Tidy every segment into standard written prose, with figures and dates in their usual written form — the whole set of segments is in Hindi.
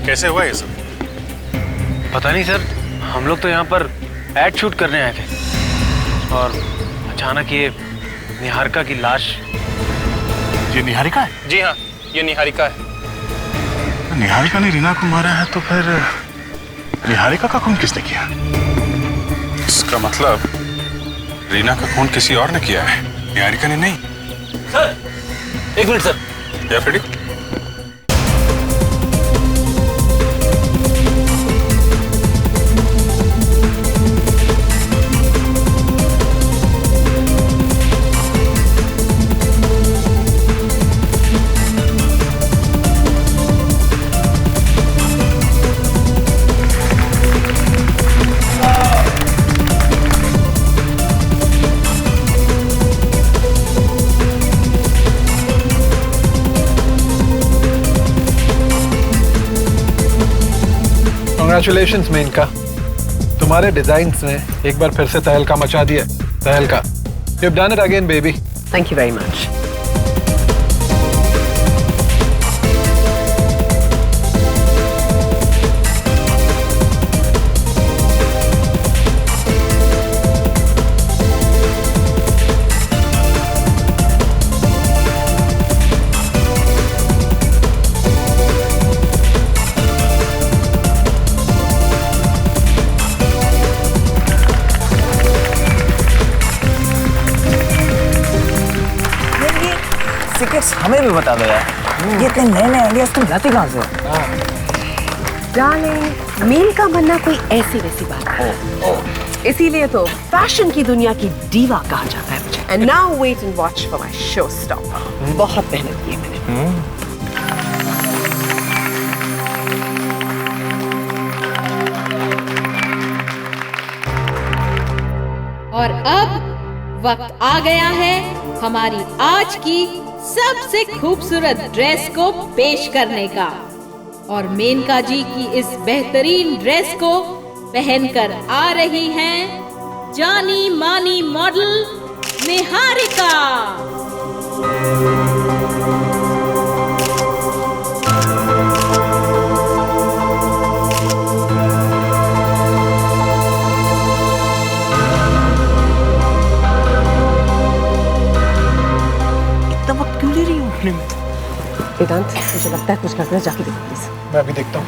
कैसे हुआ ये सब? पता नहीं सर, हम लोग तो यहाँ पर एड शूट करने आए थे और अचानक ये निहारिका की लाश। ये निहारिका है? जी हाँ, ये निहारिका है। निहारिका ने रीना को मारा है तो फिर निहारिका का खून किसने किया? इसका मतलब रीना का खून किसी और ने किया है, निहारिका ने नहीं। सर एक मिनट सर। या फिर Congratulations मेनका, तुम्हारे डिजाइन्स ने एक बार फिर से तहलका मचा दिया। तहलका, you've done it again, baby. Thank you very much. Secrets हमें भी बता दो यार। ये इतने नए नए आइडियाज तुम लाती कहाँ से? डार्लिंग, मील का बनना कोई ऐसी वैसी बात है। इसीलिए तो फैशन की दुनिया की दीवा कहा जाता है मुझे। And now wait and watch for my show stopper. बहुत मेहनत की मैंने। और अब वक्त आ गया है हमारी आज की सबसे खूबसूरत ड्रेस को पेश करने का। और मेनका जी की इस बेहतरीन ड्रेस को पहनकर आ रही हैं जानी मानी मॉडल निहारिका। वेदांत, मुझे लगता है कुछ करना है, जाके देखो प्लीज। मैं अभी देखता हूँ।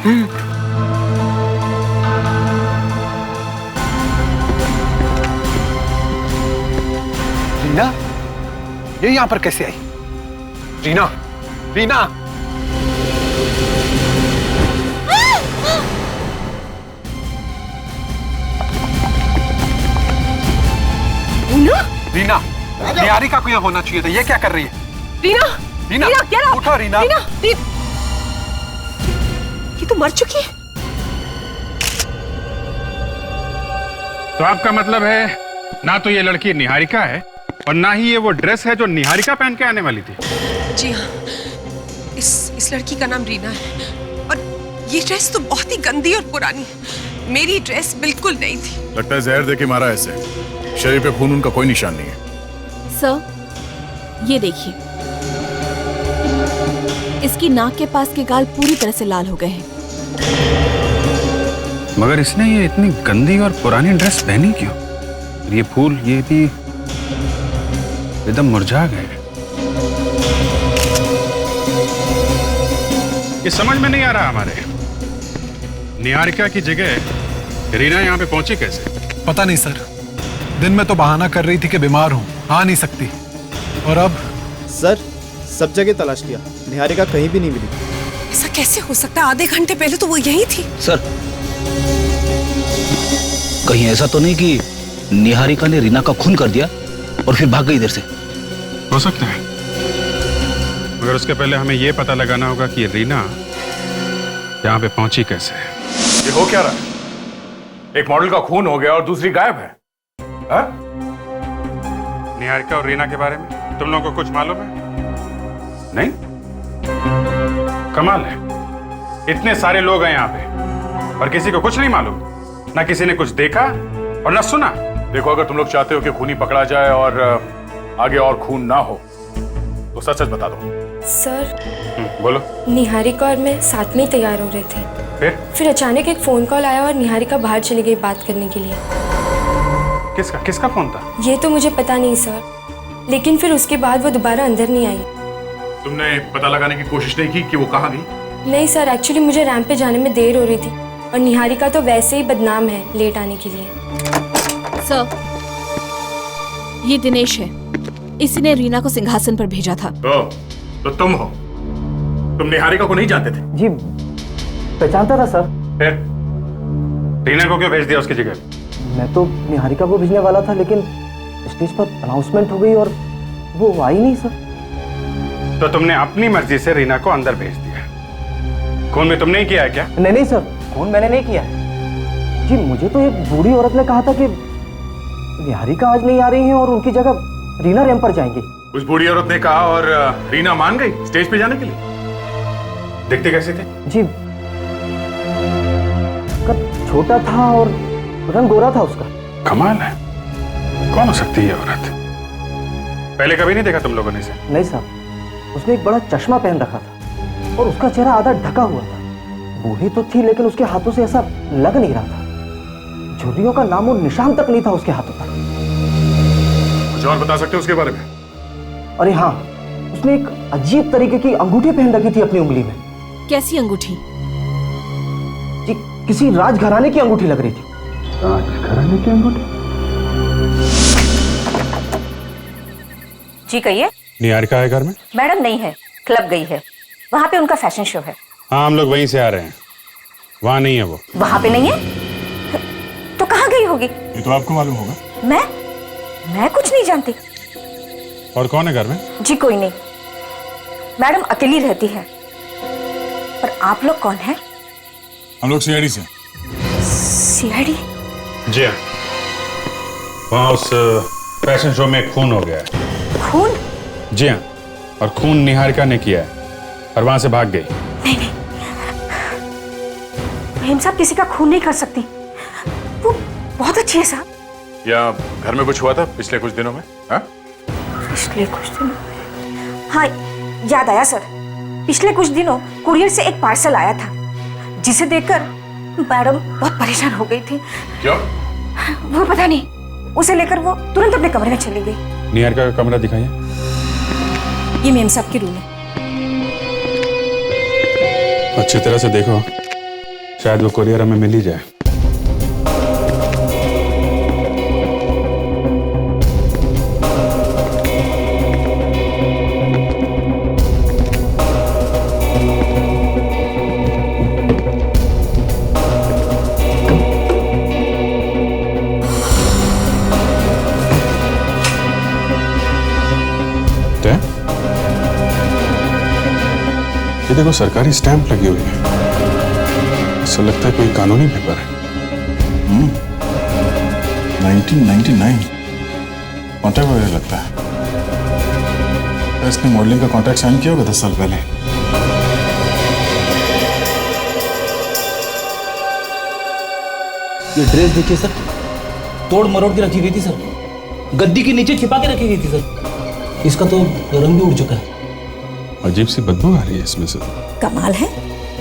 रीना, ये यहाँ पर कैसे आई? रीना, रीना! रीना, निहारिका को यहाँ होना चाहिए था। ये क्या कर रही है? रीना, रीना, रीना, उठो रीना। रीना, ये तो मर चुकी है। तो आपका मतलब है ना तो ये लड़की निहारिका है और ना ही ये वो ड्रेस है जो निहारिका पहन के आने वाली थी? जी हाँ, इस लड़की का नाम रीना है और ये ड्रेस तो बहुत ही गंदी और पुरानी है। मेरी ड्रेस बिल्कुल नहीं थी। लगता है जहर दे के मारा है इसे। शरीर पे खून उनका कोई निशान नहीं है। सर, ये देखिए, इसकी नाक के पास के गाल पूरी तरह से लाल हो गए हैं। मगर इसने ये इतनी गंदी और पुरानी ड्रेस पहनी क्यों? ये फूल ये भी एकदम मुरझा गए। ये समझ में नहीं आ रहा हमारे। निहारिका की जगह रीना यहाँ पे पहुंची कैसे? पता नहीं सर, दिन में तो बहाना कर रही थी कि बीमार हूँ, आ नहीं सकती। और अब? सर, सब जगह तलाश किया, निहारिका कहीं भी नहीं मिली। ऐसा कैसे हो सकता है? आधे घंटे पहले तो वो यहीं थी। सर, कहीं ऐसा तो नहीं कि निहारिका ने रीना का खून कर दिया और फिर भाग गई इधर से? हो सकता है, मगर उसके पहले हमें यह पता लगाना होगा कि रीना यहाँ पे पहुंची कैसे। ये हो क्या रहा है? एक मॉडल का खून हो गया और दूसरी गायब है। हा? निहारिका और रीना के बारे में तुम लोगों को कुछ मालूम है? नहीं? कमाल है, इतने सारे लोग हैं यहाँ पे और किसी को कुछ नहीं मालूम। ना किसी ने कुछ देखा और ना सुना। देखो, अगर तुम लोग चाहते हो कि खूनी पकड़ा जाए और आगे और खून ना हो तो सच सच बता दो। सर, बोलो। निहारिका और मैं साथ में ही तैयार हो रहे थे। फिर अचानक एक फोन कॉल आया और निहारिका बाहर चली गई बात करने के लिए। किसका फोन था? ये तो मुझे पता नहीं सर, लेकिन फिर उसके बाद वो दोबारा अंदर नहीं आई। तुमने पता लगाने की कोशिश नहीं की कि वो कहाँ गई? नहीं सर, एक्चुअली मुझे रैंप पे जाने में देर हो रही थी और निहारिका तो वैसे ही बदनाम है लेट आने के लिए। सर, ये दिनेश है, इसी ने रीना को सिंहासन पर भेजा था। तो तुम हो? तुम निहारिका को नहीं जानते थे? जी पहचानता था सर। फिर रीना को क्यों भेज दिया उसकी जगह? मैं तो निहारिका को भेजने वाला था, लेकिन स्टेज पर अनाउंसमेंट हो गई और वो आई नहीं सर। तो तुमने अपनी मर्जी से रीना को अंदर भेज दिया? खून में तुमने ही किया है क्या? नहीं सर, खून मैंने नहीं किया है जी। मुझे तो एक बूढ़ी औरत ने कहा था कि निहारिका आज नहीं आ रही है और उनकी जगह रीना रैंप पर जाएंगी। उस बूढ़ी औरत ने कहा और रीना मान गई स्टेज पे जाने के लिए। दिखते कैसे थे? जी कद छोटा था और रंग गोरा था उसका। कमाल है, कौन हो सकती है ये औरत? पहले कभी नहीं देखा तुम लोगों ने इसे? नहीं साहब, उसने एक बड़ा चश्मा पहन रखा था और उसका चेहरा आधा ढका हुआ था। बूढ़ी तो थी लेकिन उसके हाथों से ऐसा लग नहीं रहा था। झुर्रियों का नामो निशान तक नहीं था उसके हाथों पर। कुछ और बता सकते हो उसके बारे में? अरे हाँ, उसने एक अजीब तरीके की अंगूठी पहन रखी थी अपनी उंगली में। कैसी अंगूठी? जी किसी राजघराने की अंगूठी लग रही थी। राजघराने की अंगूठी? जी कहिए। निहारिका है घर में? मैडम नहीं है, क्लब गई है, वहाँ पे उनका फैशन शो है। हाँ, हम लोग वहीं से आ रहे हैं। वहाँ नहीं है वो। वहाँ पे नहीं है तो कहाँ गई होगी? ये तो आपको मालूम होगा। मैं कुछ नहीं जानती। और कौन है घर में? जी कोई नहीं, मैडम अकेली रहती है। पर आप लोग कौन हैं? हम लोग सीआईडी से। सीआईडी? जी हाँ, वहाँ उस फैशन शो में खून हो गया है। खून? जी हाँ, और खून निहारिका ने किया है और वहां से भाग गई। नहीं मेम साहब किसी का खून नहीं कर सकती, वो बहुत अच्छी है साहब। या घर में कुछ हुआ था पिछले कुछ दिनों में? हाँ? पिछले कुछ दिनों? हाँ याद आया सर, पिछले कुछ दिनों कुरियर से एक पार्सल आया था जिसे देखकर मैडम बहुत परेशान हो गई थी। क्यों? वो पता नहीं, उसे लेकर वो तुरंत अपने कमरे में चली गई। निहारिका का कमरा दिखाइए। ये मेम साहब की रूम है। अच्छी तरह से देखो, शायद वो कुरियर हमें मिल ही जाए। ये देखो, सरकारी स्टैंप लगी हुई है। ऐसा लगता है कोई कानूनी पेपर है। 1999 कॉन्ट्रैक्ट वगैरह लगता है। इसने मॉडलिंग का कॉन्ट्रैक्ट साइन किया होगा 10 साल पहले। ये ड्रेस देखिए सर, तोड़ मरोड़ के रखी गई थी सर, गद्दी के नीचे छिपा के रखी गई थी सर। इसका तो रंग भी उड़ चुका है। अजीब सी बदबू आ रही है इसमें से। कमाल है,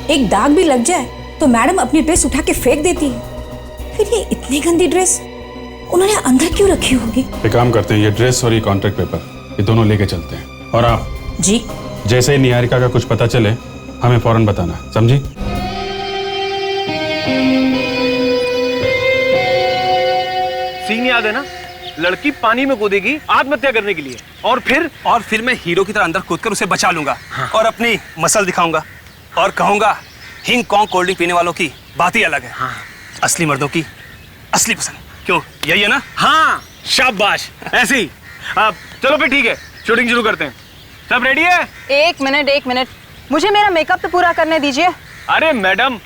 एक दाग भी लग जाए तो मैडम अपनी ड्रेस उठा के फेंक देती है। फिर ये इतनी गंदी ड्रेस उन्होंने अंदर क्यों रखी होगी? एक काम करते हैं, ये ड्रेस और ये कॉन्ट्रैक्ट पेपर, ये दोनों लेके चलते हैं। और आप जी जैसे ही निहारिका का कुछ पता चले हमें फौरन बताना, समझी? सीन याद है ना, लड़की पानी में कूदेगी आत्महत्या करने के लिए, और फिर मैं हीरो की तरह अंदर कूदकर उसे बचा लूंगा। हाँ। और अपनी मसल दिखाऊंगा और कहूंगा हिंग कॉन्ग कोल्ड ड्रिंक पीने वालों की बात ही अलग है। हाँ। असली मर्दों की असली पसंद, क्यों यही है ना? हाँ शाबाश, ऐसे ही। अब चलो फिर ठीक है, शूटिंग शुरू करते हैं। सब रेडी है? एक मिनट, मुझे मेरा मेकअप तो पूरा करने दीजिए। अरे मैडम,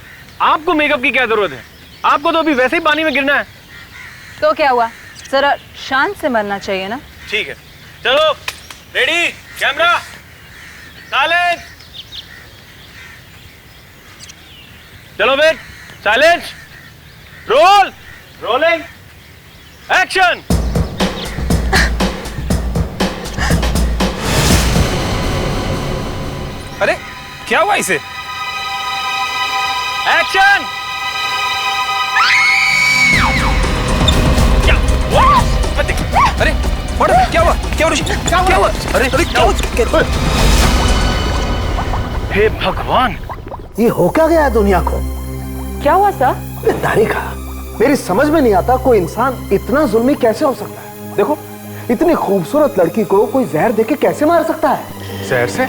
आपको मेकअप की क्या जरूरत है? आपको तो अभी वैसे ही पानी में गिरना है। तो क्या हुआ, जरा शांत से मरना चाहिए ना। ठीक है, चलो रेडी, कैमरा, साइलेंस। चलो फिर, साइलेंस, रोल, रोलिंग, एक्शन। अरे क्या हुआ इसे? एक्शन। एक्शन। अरे क्या हुआ? क्या ऋषि? क्या हुआ? अरे क्या हुआ? हे भगवान, ये हो क्या गया दुनिया को? क्या हुआ सर? तारिका, मेरी समझ में नहीं आता कोई इंसान इतना जुल्मी कैसे हो सकता है। देखो, इतनी खूबसूरत लड़की को कोई जहर देके कैसे मार सकता है? जहर से?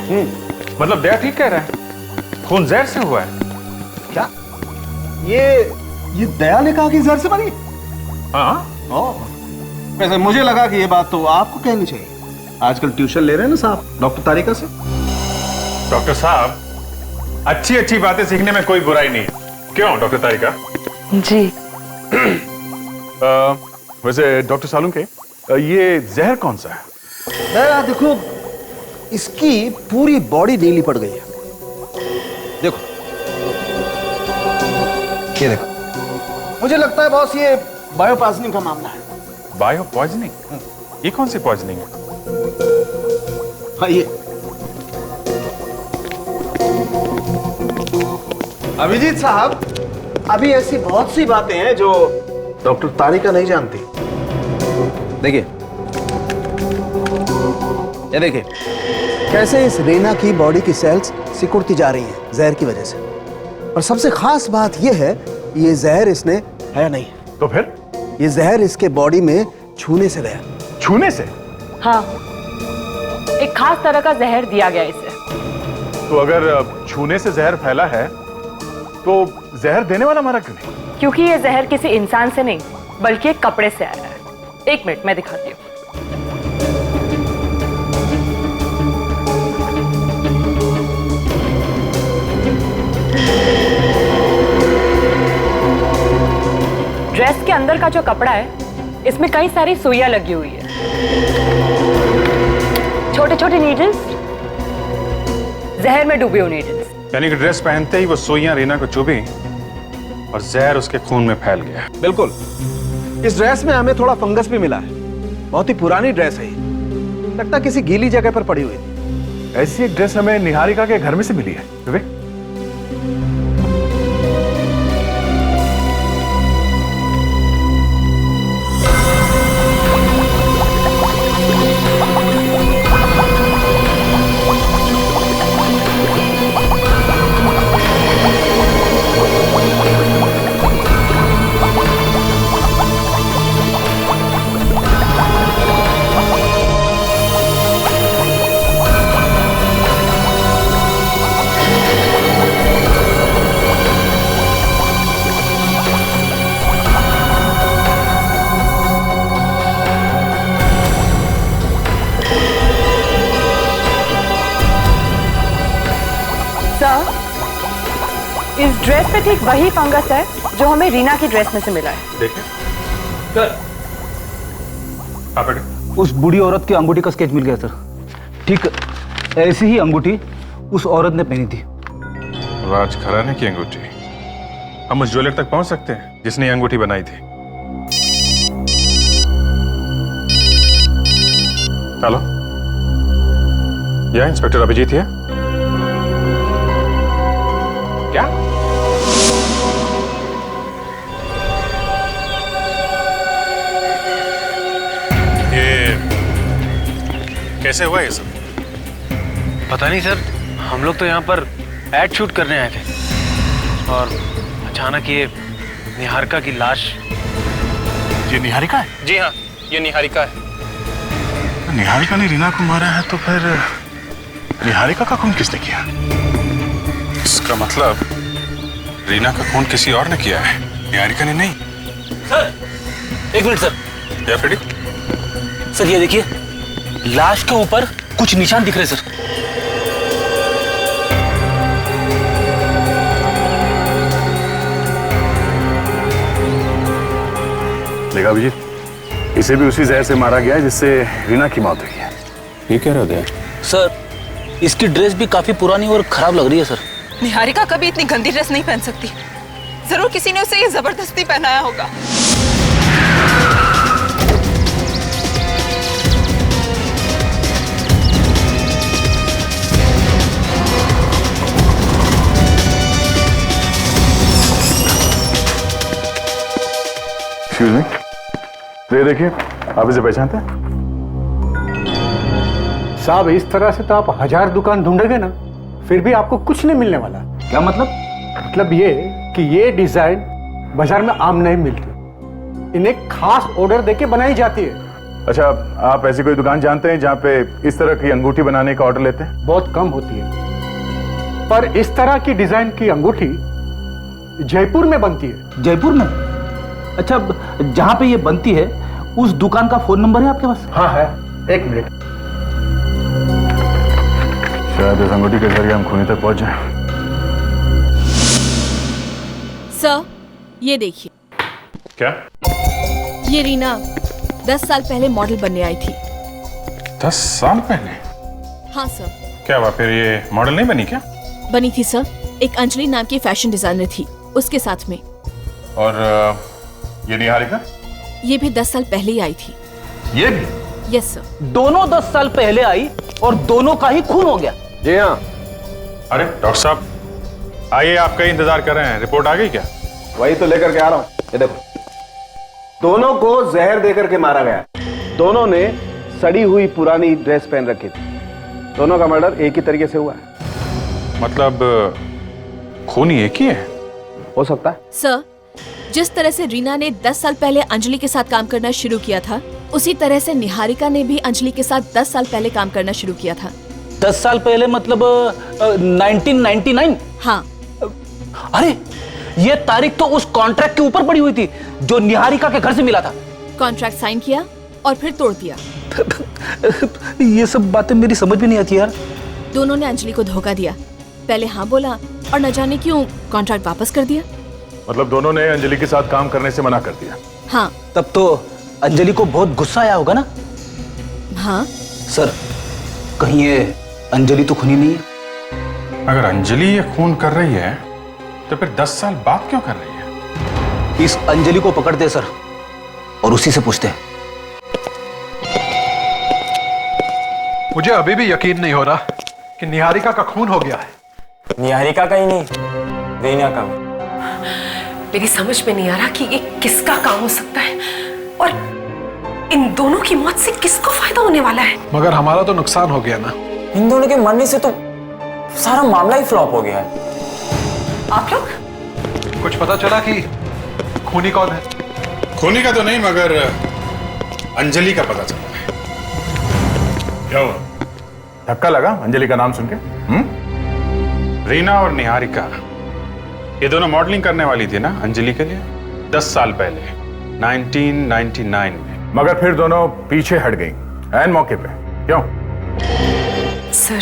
मतलब दया ठीक कह रहा है, खून जहर से हुआ है। क्या ये दया ने कहा कि जहर से मरी? हाँ। वैसे मुझे लगा कि ये बात तो आपको कहनी चाहिए। आजकल ट्यूशन ले रहे हैं ना साहब डॉक्टर तारिका से। डॉक्टर साहब, अच्छी अच्छी बातें सीखने में कोई बुराई नहीं है। क्यों डॉक्टर तारिका? जी। वैसे डॉक्टर सालुंके, ये जहर कौन सा है? दया देखो, इसकी पूरी बॉडी नीली पड़ गई है। देखो, ये देखो, मुझे लगता है बॉस ये बायो पॉइजनिंग का मामला है। Bio poisoning? ये कौन सी पॉइजनिंग है? हाँ, ये अभिजीत साहब, अभी ऐसी बहुत सी बातें हैं जो डॉक्टर तारिका नहीं जानती। देखिए, ये देखिए कैसे इस रीना की बॉडी की सेल्स सिकुड़ती जा रही हैं जहर की वजह से। और सबसे खास बात यह है, ये जहर इसने है नहीं। तो फिर? ये जहर इसके बॉडी में छूने से गया। छूने से? हाँ, एक खास तरह का जहर दिया गया इसे। तो अगर छूने से जहर फैला है तो जहर देने वाला मरा क्यों नहीं? क्योंकि ये जहर किसी इंसान से नहीं बल्कि एक कपड़े से आया है। एक मिनट, मैं दिखाती हूँ। ड्रेस के अंदर का जो कपड़ा है, इसमें कई सारी सुइयां लगी हुई है, छोटे छोटे नीडल्स, जहर में डूबे हुए नीडल्स। यानी कि ड्रेस पहनते ही वो सुइयां रीना को चुभी और जहर उसके खून में फैल गया। बिल्कुल। इस ड्रेस में हमें थोड़ा फंगस भी मिला है। बहुत ही पुरानी ड्रेस है ये, लगता किसी गीली जगह पर पड़ी हुई थी। ऐसी एक ड्रेस हमें निहारिका के घर में से मिली है। विवेक, इस ड्रेस पे ठीक वही फंगस है जो हमें रीना की ड्रेस में से मिला है। देखिए सर, उस बूढ़ी औरत की अंगूठी का स्केच मिल गया सर। ठीक ऐसी ही अंगूठी उस औरत ने पहनी थी। राज खराने की अंगूठी? हम उस ज्वेलर तक पहुंच सकते हैं जिसने ये अंगूठी बनाई थी? हेलो, यह इंस्पेक्टर अभिजीत है? क्या? ये कैसे हुआ ये सब? पता नहीं सर, हम लोग तो यहाँ पर एड शूट करने आए थे और अचानक ये निहारिका की लाश। ये निहारिका है? जी हाँ, ये निहारिका है। निहारिका ने रीना को मारा है तो फिर निहारिका का खून किसने किया? इसका मतलब रीना का खून किसी और ने किया है, निहारिका ने नहीं। सर, एक मिनट सर। या फिर सर ये देखिए, लाश के ऊपर कुछ निशान दिख रहे सर। देखा अभिजीत, इसे भी उसी जहर से मारा गया है जिससे रीना की मौत हुई है। ये कह रहे थे सर, इसकी ड्रेस भी काफी पुरानी और खराब लग रही है सर। निहारिका कभी इतनी गंदी ड्रेस नहीं पहन सकती। जरूर किसी ने उसे ये जबरदस्ती पहनाया होगा। देखिए, आप इसे पहचानते हैं? साहब, इस तरह से तो आप 1000 दुकान ढूंढोगे ना, फिर भी आपको कुछ नहीं मिलने वाला। क्या मतलब? मतलब ये कि ये डिजाइन बाजार में आम नहीं मिलती, इन्हें खास ऑर्डर देके बनाई जाती है। अच्छा, आप ऐसी कोई दुकान जानते हैं जहाँ पे इस तरह की अंगूठी बनाने का ऑर्डर लेते हैं? बहुत कम होती है, पर इस तरह की डिजाइन की अंगूठी जयपुर में बनती है। जयपुर में? अच्छा, जहाँ पे ये बनती है उस दुकान का फोन नंबर है आपके पास? हाँ है, 1 मिनट। शायद इस अंगूठी के जरिए हम खूनी तक पहुंच जाएं। सर, ये देखिए। क्या? ये रीना 10 साल पहले मॉडल बनने आई थी। 10 साल पहले? हाँ सर। क्या हुआ फिर, ये मॉडल नहीं बनी क्या? बनी थी सर, एक अंजलि नाम की फैशन डिजाइनर थी उसके साथ में। और ये निहारिका? ये भी 10 साल पहले ही आई थी। ये भी? Yes sir. दोनों 10 साल पहले आई और दोनों का ही खून हो गया। जी हाँ। अरे डॉक्टर साहब, आइए, आपका ही इंतजार कर रहे हैं। रिपोर्ट आ गई क्या? वही तो लेकर के आ रहा हूँ। ये देखो, दोनों को जहर देकर के मारा गया। दोनों ने सड़ी हुई पुरानी ड्रेस पहन रखी थी। दोनों का मर्डर एक ही तरीके से हुआ है। मतलब खूनी एक ही है? हो सकता है। सर, जिस तरह से रीना ने 10 साल पहले अंजलि के साथ काम करना शुरू किया था, उसी तरह से निहारिका ने भी अंजलि के साथ 10 साल पहले काम करना शुरू किया था। 10 साल पहले मतलब 1999? हाँ। अरे, ये तारीख तो उस कॉन्ट्रैक्ट के ऊपर पड़ी हुई थी जो निहारिका के घर से मिला था। कॉन्ट्रैक्ट साइन किया और फिर तोड़ दिया। ये सब बातें मेरी समझ में नहीं आती यार। दोनों ने अंजलि को धोखा दिया, पहले हाँ बोला और न जाने क्यों कॉन्ट्रैक्ट वापस कर दिया। मतलब दोनों ने अंजलि के साथ काम करने से मना कर दिया? हाँ। तब तो अंजलि को बहुत गुस्सा आया होगा ना? हाँ। सर, कहीं ये अंजलि तो खूनी नहीं है? अगर अंजलि ये खून कर रही है तो फिर 10 साल बाद क्यों कर रही है? इस अंजलि को पकड़ते हैं सर और उसी से पूछते हैं। मुझे अभी भी यकीन नहीं हो रहा कि निहारिका का खून हो गया है। निहारिका का ही नहीं, रीना का भी। मेरी समझ में नहीं आ रहा कि ये किसका काम हो सकता है और इन दोनों की मौत से किसको फायदा होने वाला है। मगर हमारा तो नुकसान हो गया ना। इन दोनों के मरने से तो सारा मामला ही फ्लॉप हो गया है। आप लोग कुछ पता चला कि खूनी कौन है? खूनी का तो नहीं, मगर अंजलि का पता चला है। क्या हुआ? धक्का लगा अंजलि का नाम सुन के? रीना और निहारिका ये दोनों मॉडलिंग करने वाली थी ना अंजलि के लिए 10 साल पहले 1999 में। मगर फिर दोनों पीछे हट गई ऐन मौके पे। क्यों? सर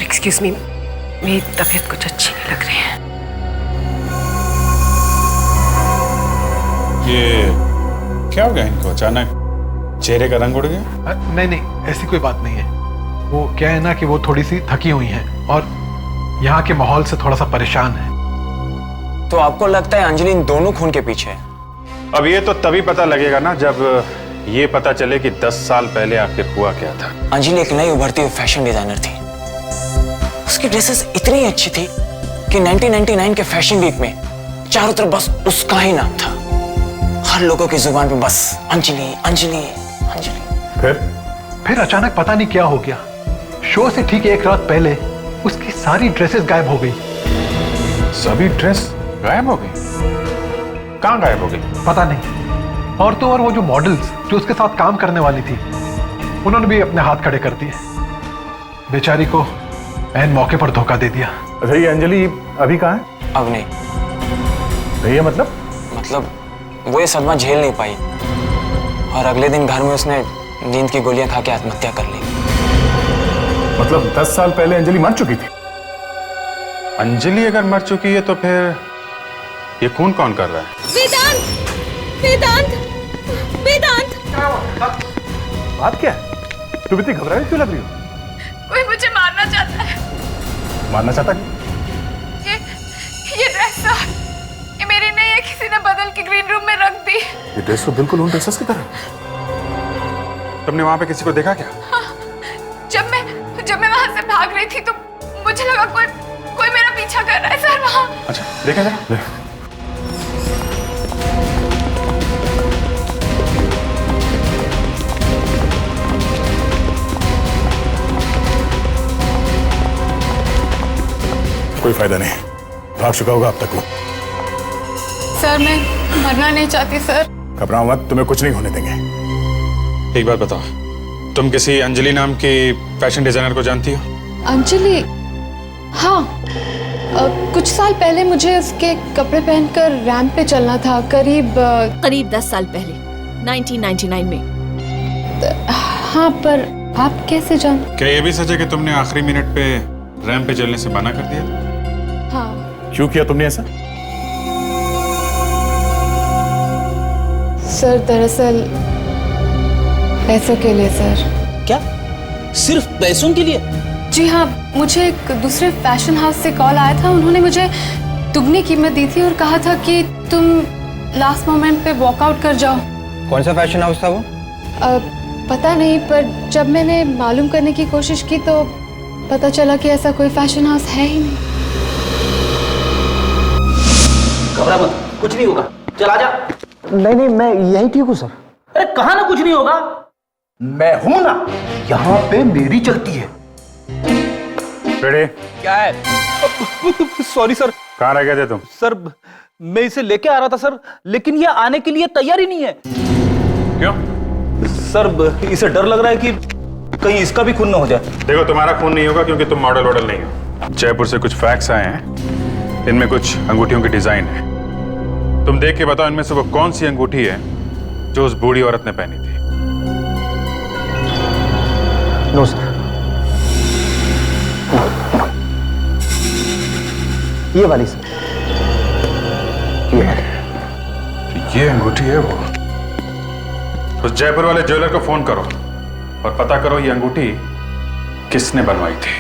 एक्सक्यूज मी, मेरी तबीयत कुछ अच्छी नहीं लग रही है। ये क्या हो गया इनको? अचानक चेहरे का रंग उड़ गया? नहीं, ऐसी कोई बात नहीं है। वो क्या है ना कि वो थोड़ी सी थकी हुई हैं और यहाँ के माहौल से थोड़ा सा परेशान है। तो आपको लगता है अंजलि इन दोनों खून के पीछे है? अब ये तो तभी पता लगेगा ना जब ये पता चले कि 10 साल पहले आखिर हुआ क्या था। अंजलि एक नई उभरती हुई फैशन डिजाइनर थी। उसकी ड्रेसेस इतनी अच्छी थी कि 1999 के फैशन वीक में चारों तरफ बस उसका ही नाम था। हर लोगों की जुबान पे बस अंजलि अंजलि अंजलि। फिर अचानक पता नहीं क्या हो गया। शो से ठीक 1 रात पहले उसकी सारी ड्रेसेस गायब हो गई। सभी ड्रेस गायब हो गई? कहाँ गायब हो गई? पता नहीं। और तो और वो जो मॉडल्स जो उसके साथ काम करने वाली थी, उन्होंने भी अपने हाथ खड़े कर दिए। बेचारी को ऐन मौके पर धोखा दे दिया। अच्छा, ये अंजलि अभी कहाँ है? अब नहीं। ये मतलब वो ये सदमा झेल नहीं पाई और अगले दिन घर में उसने नींद की गोलियां खा के आत्महत्या कर ली। मतलब 10 साल पहले अंजलि मर चुकी थी? अंजलि अगर मर चुकी है तो फिर ये खून कौन कर रहा है? वेदांत, वेदांत, वेदांत। बात क्या है? तुम इतनी घबराई क्यों लग रही हो? कोई मुझे मारना चाहता है। मारना चाहता है? ये ड्रेस ये मेरी नहीं है, किसी ने बदल के ग्रीन रूम में रख दी। ये ड्रेस तो बिल्कुल उन ड्रेसेस की तरह। तुमने वहां पे किसी को देखा क्या? हाँ, जब मैं वहां से भाग रही थी तो मुझे लगा कोई मेरा पीछा कर रहा है सर वहां। अच्छा, देखा जरा। कोई फायदा नहीं, भाग चुका होगा अब तक वो। सर मैं मरना नहीं चाहती सर। घबराओ मत, तुम्हें कुछ नहीं होने देंगे। एक बात बताओ, तुम किसी अंजलि नाम की फैशन डिजाइनर को जानती हो? अंजलि? हाँ, कुछ साल पहले मुझे उसके कपड़े पहनकर रैंप पे चलना था, करीब 10 साल पहले, 1999 में। हाँ, पर आप कैसे जान? क्या ये भी सच है कि तुमने आखिरी मिनट पे रैंप पे चलने से मना कर दिया? हाँ। क्यों किया तुमने ऐसा? सर दरअसल पैसों के लिए सर। क्या? सिर्फ पैसों के लिए? जी हाँ, मुझे एक दूसरे फैशन हाउस से कॉल आया था। उन्होंने मुझे दुगनी कीमत दी थी और कहा था कि तुम लास्ट मोमेंट पे वॉकआउट कर जाओ। कौन सा फैशन हाउस था वो? पता नहीं, पर जब मैंने मालूम करने की कोशिश की तो पता चला कि ऐसा कोई फैशन हाउस है ही नहीं। घबरा मत, कुछ नहीं होगा, चला जा। नहीं, मैं यही ठीक हूँ सर। अरे कहा ना कुछ नहीं होगा। मैं हूं ना, यहाँ पे मेरी चलती है। रेडी? क्या है? Sorry sir. कहाँ रह गए थे तुम? सर मैं इसे लेके आ रहा था सर, लेकिन ये आने के लिए तैयार ही नहीं है। क्यों? सर इसे डर लग रहा है कि कहीं इसका भी खून न हो जाए। देखो, तुम्हारा खून नहीं होगा क्योंकि तुम मॉडल वॉडल नहीं हो। जयपुर से कुछ फैक्स आए हैं, इनमें कुछ अंगूठियों की डिजाइन है। तुम देख के बताओ इनमें से वो कौन सी अंगूठी है जो उस बूढ़ी औरत ने पहनी थी। नो सर, ये वाली सर, ये वाली। तो ये अंगूठी है वो। उस जयपुर वाले ज्वेलर को फोन करो और पता करो ये अंगूठी किसने बनवाई थी।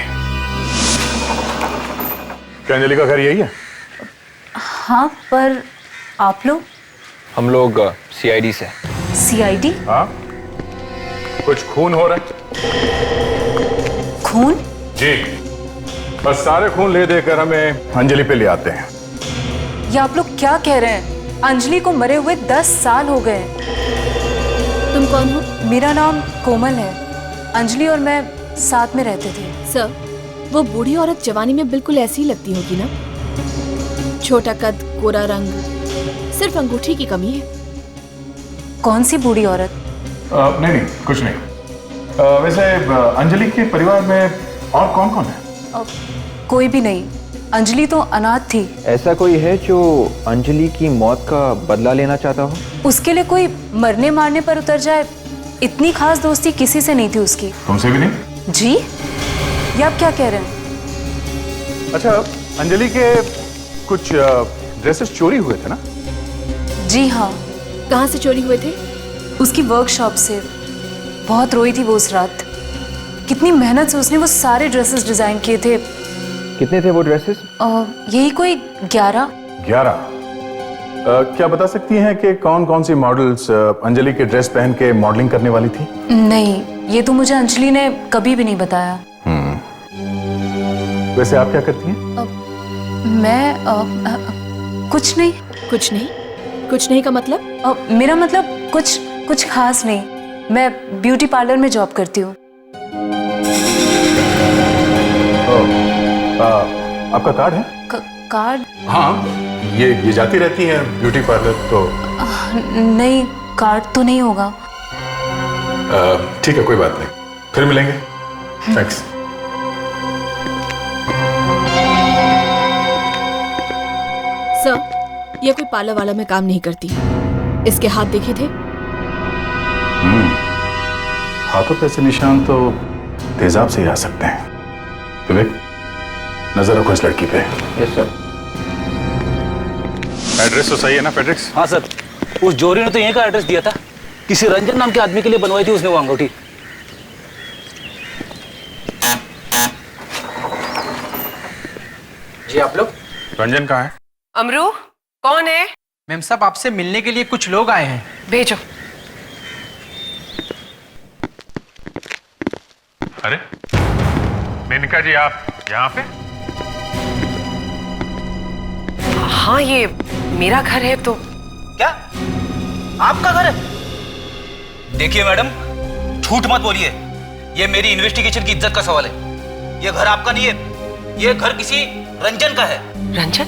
क्या अंजलि का घर यही है? हाँ, पर आप लोग? हम लोग CID से। CID? हाँ, कुछ खून हो रहा है। खून? जी, बस सारे खून ले देकर हमें अंजलि पे ले आते हैं। ये आप लोग क्या कह रहे हैं? अंजलि को मरे हुए 10 साल हो गए। तुम कौन हो? मेरा नाम कोमल है। अंजलि और मैं साथ में रहते थे। सर, वो बूढ़ी औरत जवानी में बिल्कुल ऐसी ही लगती होगी ना? छोटा कद, गोरा रंग, सिर्फ अंगूठी की कमी है। कौन सी बूढ़ी औरत? नहीं, कुछ नहीं। वैसे अंजलि के परिवार में और कौन कौन है? कोई भी नहीं। अंजलि तो अनाथ थी। ऐसा कोई है जो अंजलि की मौत का बदला लेना चाहता हो? उसके लिए कोई मरने मारने पर उतर जाए, इतनी खास दोस्ती किसी से नहीं थी उसकी। तुमसे भी नहीं? जी? ये आप क्या कह रहे हैं? अच्छा, अंजलि के कुछ ड्रेसेस चोरी हुए थे ना? जी हाँ। कहाँ से चोरी हुए थे? उसकी वर्कशॉप से। बहुत रोई थी वो उस रात। कितनी मेहनत से उसने वो सारे ड्रेसेस डिजाइन किए थे। कितने थे वो ड्रेसेस? यही कोई 11। 11? क्या बता सकती हैं कि कौन कौन सी मॉडल्स अंजलि के ड्रेस पहन के मॉडलिंग करने वाली थी? नहीं, ये तो मुझे अंजलि ने कभी भी नहीं बताया। वैसे आप क्या करती हैं? मैं कुछ नहीं। कुछ नहीं? कुछ नहीं का मतलब? मेरा मतलब कुछ खास नहीं। मैं ब्यूटी पार्लर में जॉब करती हूँ। आपका कार्ड है? कार्ड? हाँ, ये जाती रहती हैं ब्यूटी पार्लर तो। नहीं, कार्ड तो नहीं होगा। ठीक है, कोई बात नहीं, फिर मिलेंगे। थैंक्स। सर, ये कोई पार्लर वाला में काम नहीं करती। इसके हाथ देखे थे? हाथों पे ऐसे निशान तो तेजाब से ही आ सकते हैं। विवेक, नजर रखो इस लड़की पे। Yes sir. एड्रेस तो सही है ना फेड्रिक्स? हाँ सर, उस जोरी ने तो यहीं का एड्रेस दिया था। किसी रंजन नाम के आदमी के लिए बनवाई थी उसने वो अंगूठी। जी आप लोग? रंजन कहाँ है? अमरू, कौन है? मैम साहब, आपसे मिलने के लिए कुछ लोग आए हैं। भेजो। अरे मेनका जी, आप यहाँ पे? हाँ, ये मेरा घर है। तो क्या आपका घर है? देखिए मैडम, झूठ मत बोलिए। ये मेरी इन्वेस्टिगेशन की इज्जत का सवाल है। ये घर आपका नहीं है, ये घर किसी रंजन का है। रंजन?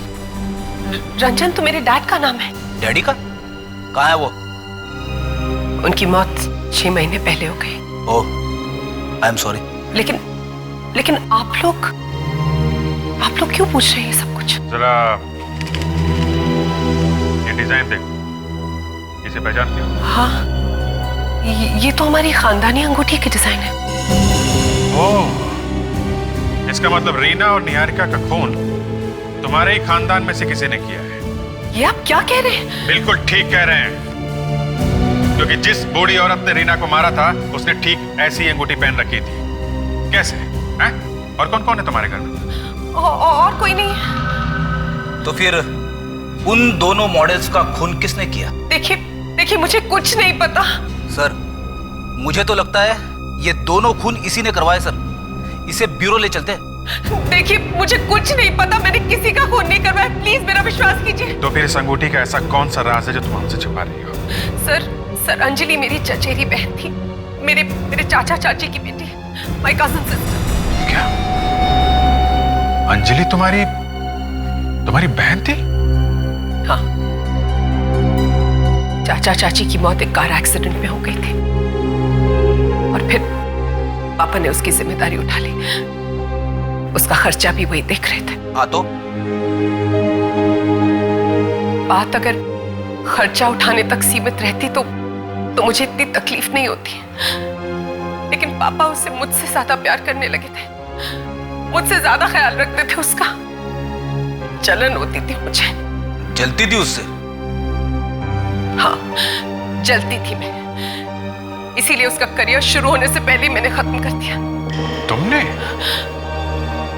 रंजन तो मेरे डैड का नाम है। डैडी का? कहाँ है वो? उनकी मौत 6 महीने पहले हो गई। ओह, आई एम सॉरी। लेकिन आप लोग क्यों पूछ रहे हैं ये सब कुछ? जरा ये डिजाइन देखो, इसे पहचानते हो? हाँ, ये तो हमारी खानदानी अंगूठी की डिजाइन है। ओह, इसका मतलब रीना और निहारिका का खून तुम्हारे ही खानदान में से किसी ने किया है। ये आप क्या कह रहे हैं? बिल्कुल ठीक कह रहे हैं, क्योंकि जिस बूढ़ी औरत ने रीना को मारा था उसने ठीक ऐसी अंगूठी पहन रखी थी। कैसे हैं? और कौन कौन है तुम्हारे घर में? और कोई नहीं। तो फिर उन दोनों मॉडल्स का खून किसने किया? देखिए मुझे कुछ नहीं पता। सर, मुझे तो लगता है ये दोनों खून इसी ने करवाए सर। इसे ब्यूरो ले चलते। देखिए मुझे कुछ नहीं पता, मैंने किसी का खून नहीं करवाया, प्लीज मेरा विश्वास कीजिए। तो फिर इस अंगूठी का ऐसा कौन सा राज है जो तुम हमसे छुपा रही हो? सर अंजलि मेरी चचेरी बहन थी, मेरे चाचा चाची की बेटी, माय कजिन सिस्टर। क्या अंजलि तुम्हारी बहन थी? हाँ, चाचा चाची की मौत एक कार एक्सीडेंट में हो गई थी और फिर पापा ने उसकी जिम्मेदारी उठा ली। उसका खर्चा भी वही देख रहे थे। हाँ, तो बात अगर खर्चा उठाने तक सीमित रहती तो मुझे इतनी तकलीफ नहीं होती, लेकिन पापा उससे मुझसे ज्यादा प्यार करने लगे थे, मुझसे ज्यादा ख्याल रखते थे। उसका जलन होती थी मुझे। जलती थी उससे? हाँ, जलती थी मैं, इसीलिए उसका करियर शुरू होने से पहले मैंने खत्म कर दिया। तुमने?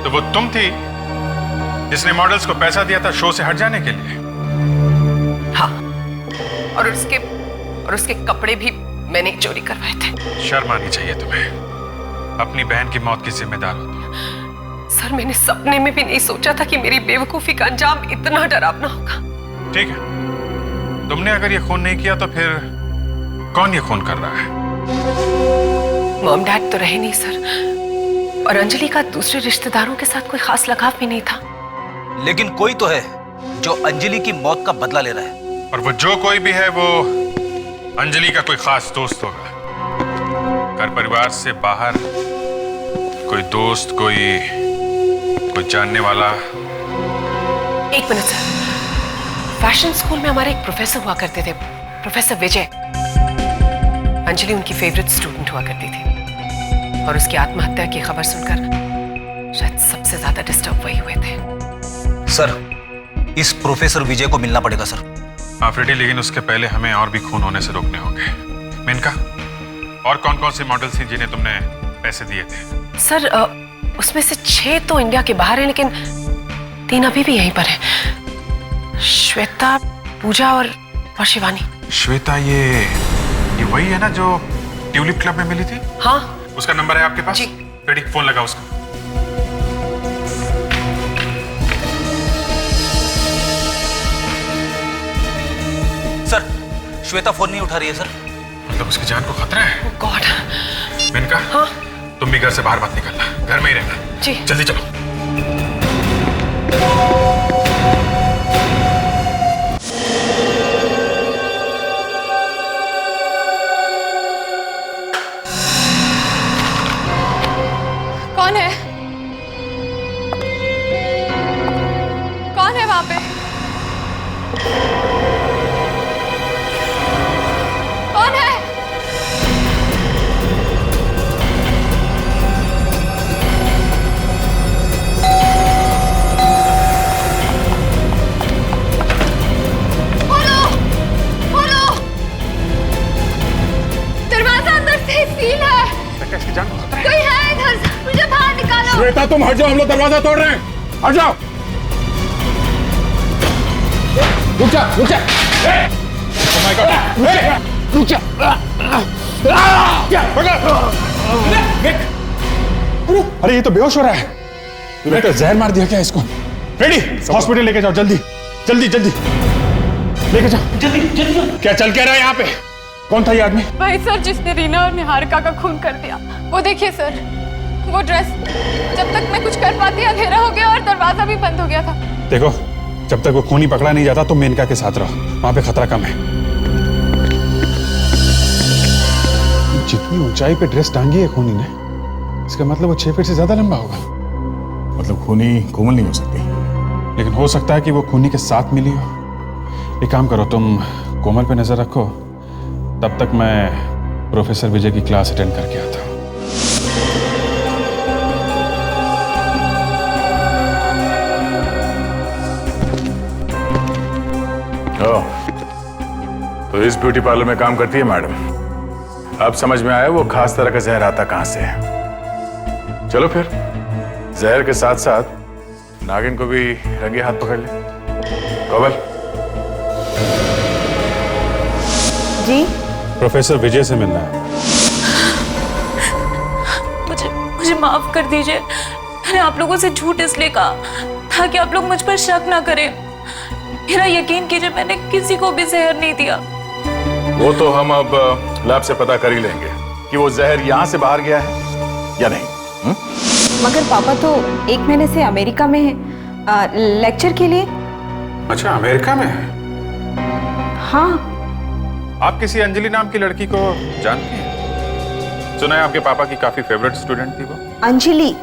तो वो तुम थी जिसने मॉडल्स को पैसा दिया था शो से हट जाने के लिए? हाँ, और उसके कपड़े भी मैंने चोरी करवाए थे। शर्म आनी चाहिए तुम्हें, अपनी बहन की मौत की जिम्मेदार हो तुम। सर, मैंने सपने में भी नहीं सोचा था कि मेरी बेवकूफी का अंजाम इतना डरावना होगा। ठीक है, तुमने अगर ये खून नहीं किया तो फिर कौन ये खून कर रहा है? मॉम डैड तो रहे नहीं सर, और अंजलि का दूसरे रिश्तेदारों के साथ कोई खास लगाव भी नहीं था। लेकिन कोई तो है जो अंजलि की मौत का बदला ले रहा है। और वो जो कोई भी है वो अंजलि का कोई खास दोस्त होगा। घर परिवार से बाहर कोई दोस्त, कोई जानने वाला। एक मिनट सर, फैशन स्कूल में हमारे एक प्रोफेसर हुआ करते थे, प्रोफेसर विजय। अंजलि उनकी फेवरेट स्टूडेंट हुआ करती थी, और उसकी आत्महत्या की खबर सुनकर शायद सबसे ज्यादा डिस्टर्ब वही हुए थे। सर, इस प्रोफेसर विजय को मिलना पड़ेगा सर। हाँ फ्रेडी, लेकिन उसके पहले हमें और भी खून होने से रोकने होंगे। मेनका, और कौन कौन सी मॉडल्स थी जिन्हें तुमने पैसे दिए थे? सर, उसमें से 6 तो इंडिया के बाहर हैं, लेकिन 3 अभी भी यहीं पर हैं। श्वेता, पूजा और शिवानी। श्वेता ये वही है ना जो ट्यूलिप क्लब में मिली थी? हाँ। उसका नंबर है आपके पास? जी। फ्रेडी, फोन लगा उसका। सर, श्वेता फोन नहीं उठा रही है सर। मतलब उसकी जान को खतरा है? ओह गॉड। मेनका, हाँ? तुम भी घर से बाहर मत निकलना, घर में ही रहना। जी। जल्दी चलो। कौन है? कौन है वहां पे? कौन है? खोलो! खोलो! दरवाजा अंदर से सील है। इसकी जान को खतरा है। कोई है इधर, मुझे बाहर निकालो। श्वेता, तुम हट जाओ, हम लोग दरवाजा तोड़ रहे हैं। हट जाओ। रुक जा, रुक जा। Oh my God! रुक जा। अरे ये तो बेहोश हो रहा है। बेटा जहर मार दिया क्या इसको? रेडी, हॉस्पिटल लेके जाओ, जल्दी जल्दी जल्दी लेके जाओ। जल्दी जल्दी। क्या चल क्या रहा है यहाँ पे? कौन था ये आदमी? वही सर जिसने रीना और निहारिका का खून कर दिया। वो देखिए सर, वो ड्रेस, जब तक मैं कुछ कर पाती अंधेरा हो गया और दरवाजा भी बंद हो गया था। देखो, जब तक वो खूनी पकड़ा नहीं जाता तो मेनका के साथ रहो, वहां पे खतरा कम है। जितनी ऊंचाई पे ड्रेस टांगी है खूनी ने, इसका मतलब वो 6 फीट से ज्यादा लंबा होगा। मतलब खूनी कोमल नहीं हो सकती, लेकिन हो सकता है कि वो खूनी के साथ मिली हो। एक काम करो, तुम कोमल पे नजर रखो, तब तक मैं प्रोफेसर विजय की क्लास अटेंड करके आता हूँ। तो इस ब्यूटी पार्लर में काम करती है मैडम। अब समझ में आया वो खास तरह का जहर आता कहां से है। चलो फिर जहर के साथ साथ नागिन को भी रंगे हाथ पकड़ ले। कोमल जी, प्रोफेसर विजय से मिलना है। मुझे माफ कर दीजिए। मैंने आप लोगों से झूठ इसलिए कहा ताकि आप लोग मुझ पर शक ना करें। मेरा यकीन कीजिए, मैंने किसी को भी जहर नहीं दिया। वो तो हम अब लैब से पता कर ही लेंगे कि वो जहर यहां से बाहर गया है या नहीं। मगर पापा तो 1 महीने से अमेरिका में है लेक्चर के लिए। अच्छा, अमेरिका में है? हाँ। आप किसी अंजलि नाम की लड़की को जानती हैं? सुना है आपके पापा की काफी फेवरेट स्टूडेंट थी वो। अंजलि?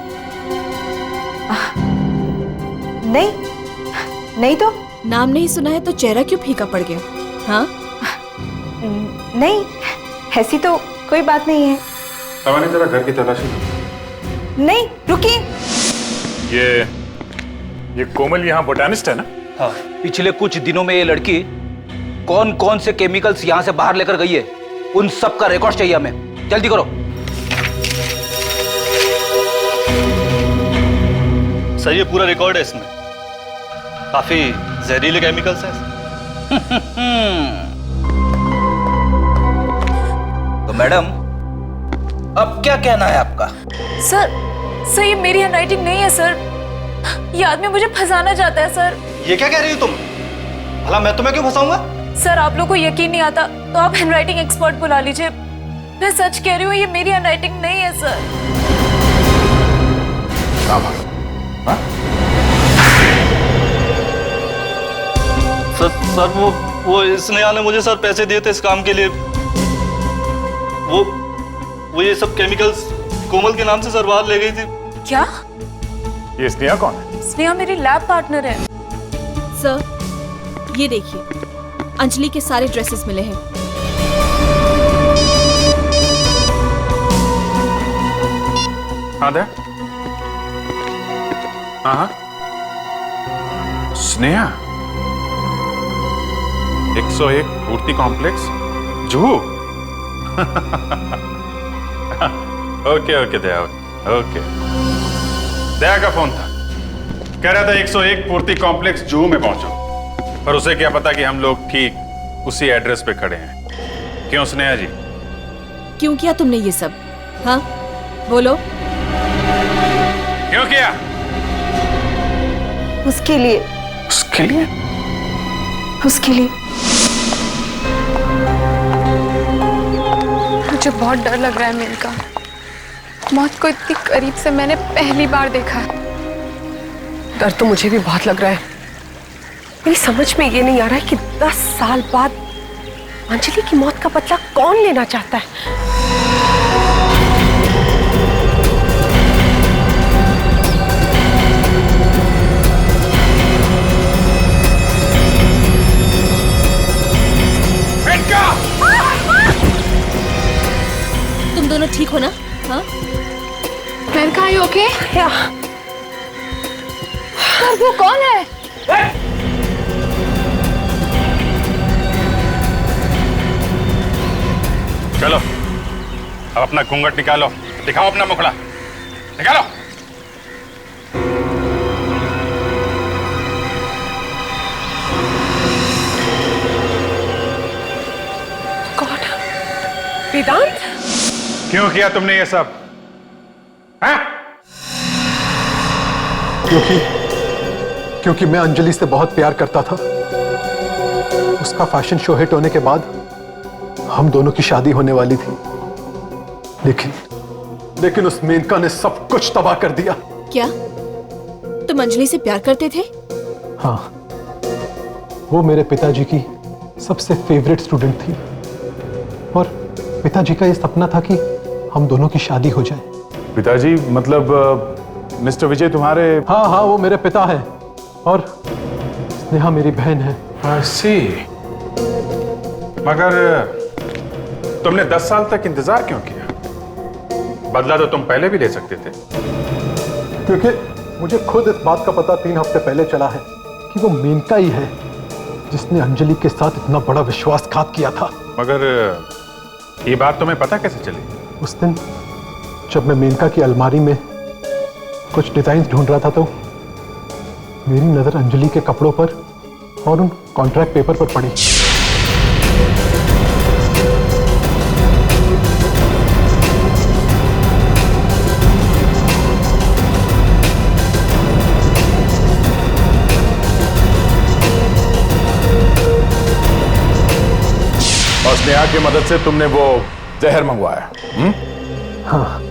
नहीं तो। नाम नहीं सुना है तो चेहरा क्यों फीका पड़ गया? हाँ? नहीं, ऐसी तो कोई बात नहीं है। मैंने जरा घर की तलाशी लो। नहीं, रुकिए। ये कोमल यहाँ बोटानिस्ट है ना? हाँ, पिछले कुछ दिनों में ये लड़की कौन कौन से केमिकल्स यहाँ से बाहर लेकर गई है, उन सब का रिकॉर्ड चाहिए हमें। जल्दी करो। सर, ये पूरा रिकॉर्ड है, इसमें काफी जहरीले केमिकल्स हैं। तो मैडम, अब क्या कहना है आपका? सर ये मेरी हैंडराइटिंग नहीं है सर। ये आदमी मुझे फंसाना चाहता है सर। ये क्या कह रही हो तुम? भला मैं तुम्हें क्यों फंसाऊंगा? सर, आप लोगों को यकीन नहीं आता तो आप हैंडराइटिंग एक्सपर्ट बुला लीजिए। मैं सच कह रही हूँ, ये मेरी हैंडराइटिंग नहीं है सर। सर वो स्नेहा ने मुझे सर पैसे दिए थे इस काम के लिए। वो ये सब केमिकल्स कोमल के नाम से सर बाहर ले गई थी। क्या? ये स्नेहा कौन है? स्नेहा मेरी लैब पार्टनर है। सर, ये देखिए, अंजलि के सारे ड्रेसेस मिले हैं। हाँ, स्नेहा 101 पूर्ति कॉम्प्लेक्स जुहू। ओके दया, ओके। दया का फोन था, कह रहा था 101 पूर्ति कॉम्प्लेक्स जुहू में पहुंचो, पर उसे क्या पता कि हम लोग ठीक उसी एड्रेस पे खड़े हैं। क्यों स्नेहा जी? क्यों किया तुमने ये सब? हाँ, बोलो। क्यों किया? उसके लिए। उसके लिए? उसके लिए। मुझे बहुत डर लग रहा है मेनका। मौत को इतनी करीब से मैंने पहली बार देखा है। डर तो मुझे भी बहुत लग रहा है। मेरी समझ में ये नहीं आ रहा है कि 10 साल बाद अंजलि की मौत का बदला कौन लेना चाहता है। तुम दोनों ठीक हो ना? हाँ? Menaka, are you okay? Sir, वो कौन है? चलो, अब अपना घूंघट निकालो, दिखाओ अपना मुखड़ा, निकालो। गॉड, वेदांत, क्यों किया तुमने ये सब? हाँ? क्योंकि मैं अंजलि से बहुत प्यार करता था। उसका फैशन शो हिट होने के बाद हम दोनों की शादी होने वाली थी, लेकिन उस मेनका ने सब कुछ तबाह कर दिया। क्या तुम अंजलि से प्यार करते थे? हाँ, वो मेरे पिताजी की सबसे फेवरेट स्टूडेंट थी और पिताजी का ये सपना था कि हम दोनों की शादी हो जाए। पिताजी मतलब मिस्टर विजय तुम्हारे? हाँ हाँ, वो मेरे पिता हैं और स्नेहा मेरी बहन है। सी, मगर तुमने 10 साल तक इंतजार क्यों किया? बदला तो तुम पहले भी ले सकते थे। क्योंकि मुझे खुद इस बात का पता 3 हफ्ते पहले चला है कि वो मेनका ही है जिसने अंजलि के साथ इतना बड़ा विश्वासघात किया था। मगर ये बात तुम्हें पता कैसे चली? उस दिन जब मैं मेनका की अलमारी में कुछ डिजाइन ढूंढ रहा था तो मेरी नजर अंजलि के कपड़ों पर और उन कॉन्ट्रैक्ट पेपर पर पड़ी। और स्नेहा की मदद से तुमने वो जहर मंगवाया? हाँ,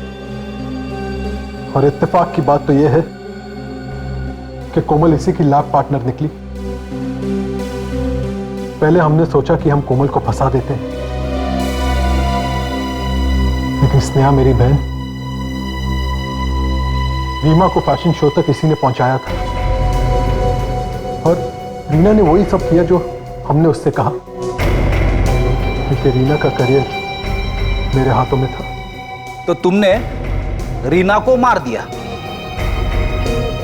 और इत्तेफाक की बात तो यह है कि कोमल इसी की लैब पार्टनर निकली। पहले हमने सोचा कि हम कोमल को फंसा देते हैं, लेकिन स्नेहा मेरी बहन रीमा को फैशन शो तक इसी ने पहुंचाया था और रीना ने वही सब किया जो हमने उससे कहा, क्योंकि रीना का करियर मेरे हाथों में था। तो तुमने रीना को मार दिया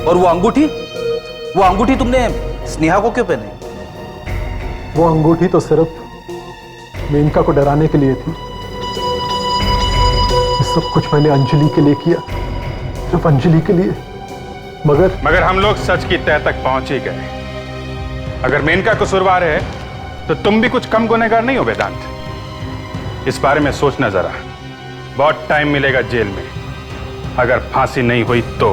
और वो अंगूठी तुमने स्नेहा को क्यों पहनी? वो अंगूठी तो सिर्फ मेनका को डराने के लिए थी। ये सब कुछ मैंने अंजलि के लिए किया, सिर्फ अंजलि के लिए। मगर हम लोग सच की तह तक पहुंच ही गए। अगर मेनका कसूरवार है तो तुम भी कुछ कम गुनहगार नहीं हो वेदांत। इस बारे में सोचना जरा। बहुत टाइम मिलेगा जेल में, अगर फांसी नहीं हुई तो।